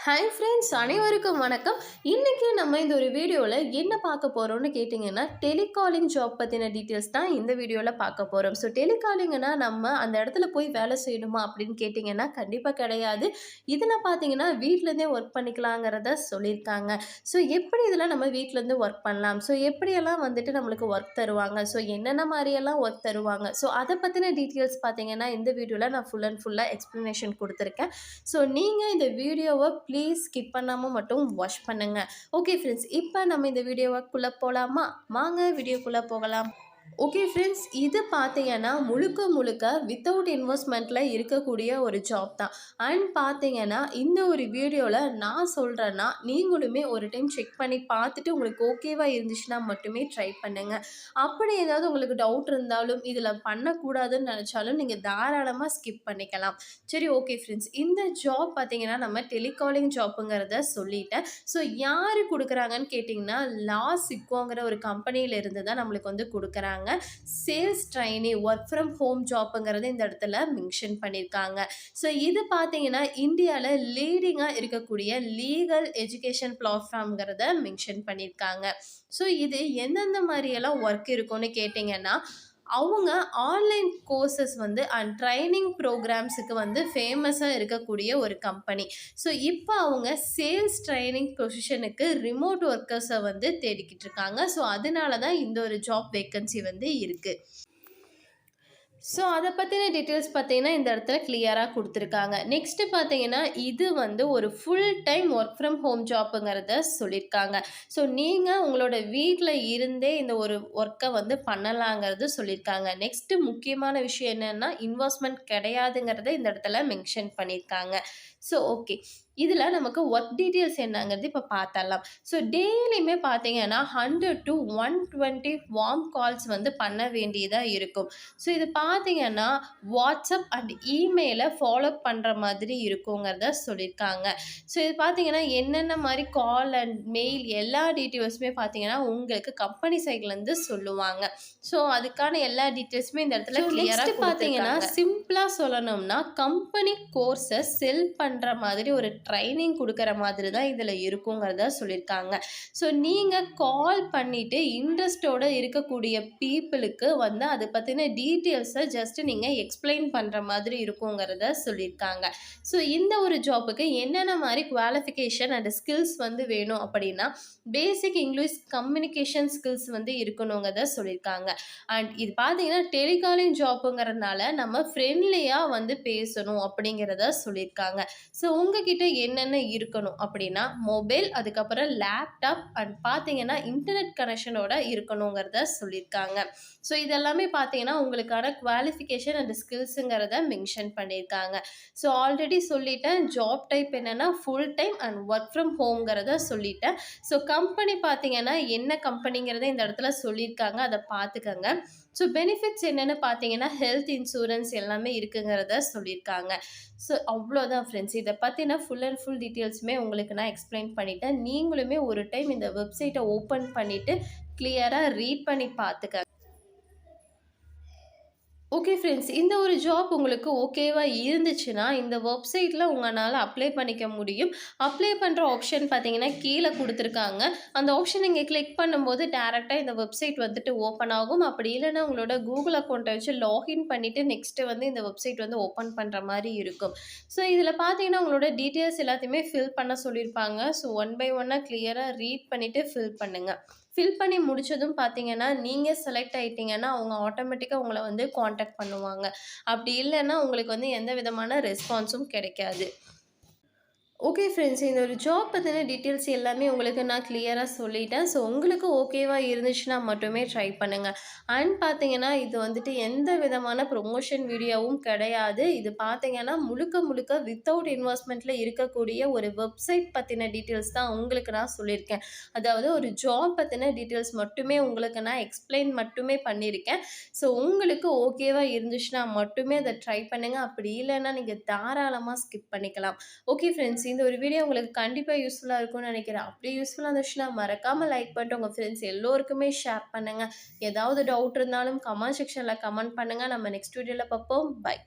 Hi friends, அனைவருக்கும் வணக்கம். இன்றைக்கி நம்ம இந்த ஒரு வீடியோவில் என்ன பார்க்க போகிறோம்னு கேட்டிங்கன்னா, டெலிகாலிங் ஜாப் பற்றின டீட்டெயில்ஸ் தான் இந்த வீடியோவில் பார்க்க போகிறோம். ஸோ டெலிகாலிங்னா நம்ம அந்த இடத்துல போய் வேலை செய்யணுமா அப்படின்னு கேட்டிங்கன்னா கண்டிப்பாக கிடையாது. இதில் பார்த்தீங்கன்னா வீட்டிலேருந்தே ஒர்க் பண்ணிக்கலாங்கிறத சொல்லியிருக்காங்க. ஸோ எப்படி இதில் நம்ம வீட்டிலேருந்து ஒர்க் பண்ணலாம், ஸோ எப்படியெல்லாம் வந்துட்டு நம்மளுக்கு ஒர்க் தருவாங்க, ஸோ என்னென்ன மாதிரியெல்லாம் ஒர்க் தருவாங்க, ஸோ அதை பற்றின டீட்டெயில்ஸ் பார்த்தீங்கன்னா இந்த வீடியோவில் நான் ஃபுல் அண்ட் ஃபுல்லாக எக்ஸ்ப்ளனேஷன் கொடுத்துருக்கேன். ஸோ நீங்கள் இந்த வீடியோவை ப்ளீஸ் ஸ்கிப் பண்ணாமல் மட்டும் வாட்ச் பண்ணுங்கள். ஓகே ஃப்ரெண்ட்ஸ், இப்போ நம்ம இந்த வீடியோவுக்குள்ளே போகலாமா? வாங்க வீடியோக்குள்ளே போகலாம். ஓகே ஃப்ரெண்ட்ஸ், இது பார்த்தீங்கன்னா முழுக்க முழுக்க வித்தவுட் இன்வெஸ்ட்மெண்ட்டில் இருக்கக்கூடிய ஒரு ஜாப் தான். அண்ட் பார்த்தீங்கன்னா இந்த ஒரு வீடியோவில் நான் சொல்கிறேன்னா நீங்களுமே ஒரு டைம் செக் பண்ணி பார்த்துட்டு உங்களுக்கு ஓகேவாக இருந்துச்சுன்னா மட்டுமே ட்ரை பண்ணுங்கள். அப்படி ஏதாவது உங்களுக்கு டவுட் இருந்தாலும் இதில் பண்ணக்கூடாதுன்னு நினச்சாலும் நீங்கள் தாராளமாக ஸ்கிப் பண்ணிக்கலாம். சரி, ஓகே ஃப்ரெண்ட்ஸ், இந்த ஜாப் பார்த்தீங்கன்னா நம்ம டெலிகாலிங் ஜாப்புங்கிறத சொல்லிட்டேன். ஸோ யார் கொடுக்குறாங்கன்னு கேட்டிங்கன்னா லாசிக்கோங்கிற ஒரு கம்பெனியில் இருந்து தான் நம்மளுக்கு வந்து கொடுக்குறாங்க. Sales trainee work from home ஜாப்புங்கிறது இந்த இடத்துல மென்ஷன் பண்ணியிருக்காங்க. ஸோ இது பார்த்தீங்கன்னா இந்தியாவில் லீடிங்காக இருக்கக்கூடிய லீகல் எஜுகேஷன் பிளாட்ஃபார்ம்ங்கிறத மென்ஷன் பண்ணியிருக்காங்க. ஸோ இது எந்தெந்த மாதிரியெல்லாம் ஒர்க் இருக்கும்னு கேட்டிங்கன்னா, அவங்க ஆன்லைன் கோர்சஸ் வந்து அண்ட் ட்ரைனிங் ப்ரோக்ராம்ஸுக்கு வந்து ஃபேமஸாக இருக்கக்கூடிய ஒரு கம்பெனி. ஸோ இப்போ அவங்க சேல்ஸ் ட்ரைனிங் பொசிஷனுக்கு ரிமோட் ஒர்க்கர்ஸை வந்து தேடிக்கிட்டு இருக்காங்க. ஸோ அதனால தான் இந்த ஒரு ஜாப் வேக்கன்சி வந்து இருக்குது. ஸோ அதை பற்றின டீட்டெயில்ஸ் பார்த்தீங்கன்னா இந்த இடத்துல கிளியராக கொடுத்துருக்காங்க. நெக்ஸ்ட்டு பார்த்தீங்கன்னா இது வந்து ஒரு full time work from home ஜாப்புங்கிறத சொல்லியிருக்காங்க. ஸோ நீங்கள் உங்களோட வீட்டில் இருந்தே இந்த ஒரு ஒர்க்கை வந்து பண்ணலாங்கிறது சொல்லியிருக்காங்க. நெக்ஸ்ட்டு முக்கியமான விஷயம் என்னென்னா இன்வெஸ்ட்மெண்ட் கிடையாதுங்கிறத இந்த இடத்துல மென்ஷன் பண்ணியிருக்காங்க. ஸோ ஓகே, இதில் நமக்கு ஒர்க் டீட்டெயில்ஸ் என்னங்கிறது இப்போ பார்த்தரலாம். ஸோ டெய்லியுமே பார்த்தீங்கன்னா 100 to 120 வார்ம் கால்ஸ் வந்து பண்ண வேண்டியதாக இருக்கும். ஸோ இது பார்த்தீங்கன்னா வாட்ஸ்அப் அண்ட் இமெயிலை ஃபாலோ பண்ணுற மாதிரி இருக்குங்கிறத சொல்லியிருக்காங்க. ஸோ இது பார்த்தீங்கன்னா என்னென்ன மாதிரி கால் அண்ட் மெயில் எல்லா டீட்டெயில்ஸுமே பார்த்தீங்கன்னா உங்களுக்கு கம்பெனி சைட்லேருந்து சொல்லுவாங்க. ஸோ அதுக்கான எல்லா டீட்டெயில்ஸுமே இந்த இடத்துல கிளியராக பார்த்தீங்கன்னா சிம்பிளாக சொல்லணும்னா கம்பெனி கோர்ஸை செல் பண்ணுற மாதிரி ஒரு ட்ரைனிங் கொடுக்குற மாதிரி தான் இதில் இருக்குங்கிறத சொல்லியிருக்காங்க. ஸோ நீங்கள் கால் பண்ணிவிட்டு இன்ட்ரெஸ்டோடு இருக்கக்கூடிய பீப்புளுக்கு வந்து அதை பற்றின டீட்டெயில்ஸை ஜஸ்ட்டு நீங்கள் எக்ஸ்பிளைன் பண்ணுற மாதிரி இருக்குங்கிறத சொல்லியிருக்காங்க. ஸோ இந்த ஒரு ஜாப்புக்கு என்னென்ன மாதிரி குவாலிஃபிகேஷன் அண்ட் ஸ்கில்ஸ் வந்து வேணும் அப்படின்னா பேசிக் இங்கிலீஷ் கம்யூனிகேஷன் ஸ்கில்ஸ் வந்து இருக்கணுங்கிறத சொல்லியிருக்காங்க. அண்ட் இது பார்த்தீங்கன்னா டெலிகாலிங் ஜாப்புங்கிறதுனால நம்ம ஃப்ரெண்ட்லியாக வந்து பேசணும் அப்படிங்கிறத சொல்லியிருக்காங்க. ஸோ உங்ககிட்ட என்னென்ன இருக்கணும் அப்படின்னா மொபைல், அதுக்கப்புறம் லேப்டாப் அண்ட் பார்த்தீங்கன்னா இன்டர்நெட் கனெக்ஷனோட இருக்கணுங்கிறத சொல்லியிருக்காங்க. ஸோ இதெல்லாமே பார்த்தீங்கன்னா உங்களுக்கான குவாலிஃபிகேஷன் அண்ட் ஸ்கில்ஸுங்கிறத மென்ஷன் பண்ணியிருக்காங்க. ஸோ ஆல்ரெடி சொல்லிட்டேன் ஜாப் டைப் என்னென்னா full time and work from ஹோம்ங்கிறத சொல்லிட்டேன். ஸோ கம்பெனி பார்த்தீங்கன்னா என்ன கம்பெனிங்கிறத இந்த இடத்துல சொல்லியிருக்காங்க, அதை பார்த்துக்கங்க. ஸோ பெனிஃபிட்ஸ் என்னென்னு பார்த்தீங்கன்னா ஹெல்த் இன்சூரன்ஸ் எல்லாமே இருக்குங்கிறத சொல்லியிருக்காங்க. ஸோ அவ்வளோதான் ஃப்ரெண்ட்ஸ், இதை பற்றின ஃபுல் அண்ட் ஃபுல் டீட்டெயில்ஸுமே உங்களுக்கு நான் எக்ஸ்பிளைன் பண்ணிட்டேன். நீங்களுமே ஒரு டைம் இந்த வெப்சைட்டை ஓப்பன் பண்ணிவிட்டு கிளியராக ரீட் பண்ணி பார்த்துக்க. ஓகே ஃப்ரெண்ட்ஸ், இந்த ஒரு ஜாப் உங்களுக்கு ஓகேவாக இருந்துச்சுன்னா இந்த வெப்சைட்டில் உங்களால் அப்ளை பண்ணிக்க முடியும். அப்ளை பண்ணுற ஆப்ஷன் பார்த்தீங்கன்னா கீழே கொடுத்துருக்காங்க. அந்த ஆப்ஷன் நீங்கள் கிளிக் பண்ணும்போது டேரெக்டாக இந்த வெப்சைட் வந்துட்டு ஓப்பன் ஆகும். அப்படி இல்லைன்னா உங்களோட கூகுள் அக்கௌண்ட்டை வச்சு லாகின் பண்ணிவிட்டு நெக்ஸ்ட்டு வந்து இந்த வெப்சைட் வந்து ஓப்பன் பண்ணுற மாதிரி இருக்கும். ஸோ இதில் பார்த்தீங்கன்னா உங்களோட டீட்டெயில்ஸ் எல்லாத்தையுமே ஃபில் பண்ண சொல்லியிருப்பாங்க. ஸோ ஒன் பை ஒன்னாக கிளியராக ரீட் பண்ணிவிட்டு ஃபில் பண்ணுங்கள். ஃபில் பண்ணி முடித்ததும் பார்த்தீங்கன்னா நீங்கள் செலக்ட் ஆகிட்டிங்கன்னா அவங்க ஆட்டோமேட்டிக்காக உங்களை வந்து காண்டாக்ட் பண்ணுவாங்க. அப்படி இல்லைன்னா உங்களுக்கு வந்து எந்த விதமான ரெஸ்பான்ஸும் கிடைக்காது. ஓகே ஃப்ரெண்ட்ஸ், இந்த ஒரு ஜாப் பற்றின டீட்டெயில்ஸ் எல்லாமே உங்களுக்கு நான் கிளியராக சொல்லிட்டேன். ஸோ உங்களுக்கு ஓகேவாக இருந்துச்சுன்னா மட்டுமே ட்ரை பண்ணுங்கள். அண்ட் பார்த்தீங்கன்னா இது வந்துட்டு எந்த விதமான ப்ரொமோஷன் வீடியோவும் கிடையாது. இது பார்த்தீங்கன்னா முழுக்க முழுக்க வித்தவுட் இன்வெஸ்ட்மெண்ட்டில் இருக்கக்கூடிய ஒரு வெப்சைட் பற்றின டீட்டெயில்ஸ் தான் உங்களுக்கு நான் சொல்லியிருக்கேன். அதாவது ஒரு ஜாப் பற்றின டீட்டெயில்ஸ் மட்டுமே உங்களுக்கு நான் எக்ஸ்பிளைன் மட்டுமே பண்ணியிருக்கேன். ஸோ உங்களுக்கு ஓகேவாக இருந்துச்சுன்னா மட்டுமே அதை ட்ரை பண்ணுங்கள். அப்படி இல்லைன்னா நீங்கள் தாராளமாக ஸ்கிப் பண்ணிக்கலாம். ஓகே ஃப்ரெண்ட்ஸ், இந்த ஒரு வீடியோ உங்களுக்கு கண்டிப்பாக யூஸ்ஃபுல்லாக இருக்கும்னு நினைக்கிறேன். அப்படி யூஸ்ஃபுல்லாக இருந்துச்சுன்னா மறக்காமல் லைக் பண்ணிட்டு உங்கள் ஃப்ரெண்ட்ஸ் எல்லோருக்குமே ஷேர் பண்ணுங்கள். ஏதாவது டவுட் இருந்தாலும் கமெண்ட் செக்ஷனில் கமெண்ட் பண்ணுங்கள். நம்ம நெக்ஸ்ட் வீடியோவில் பார்ப்போம். பை.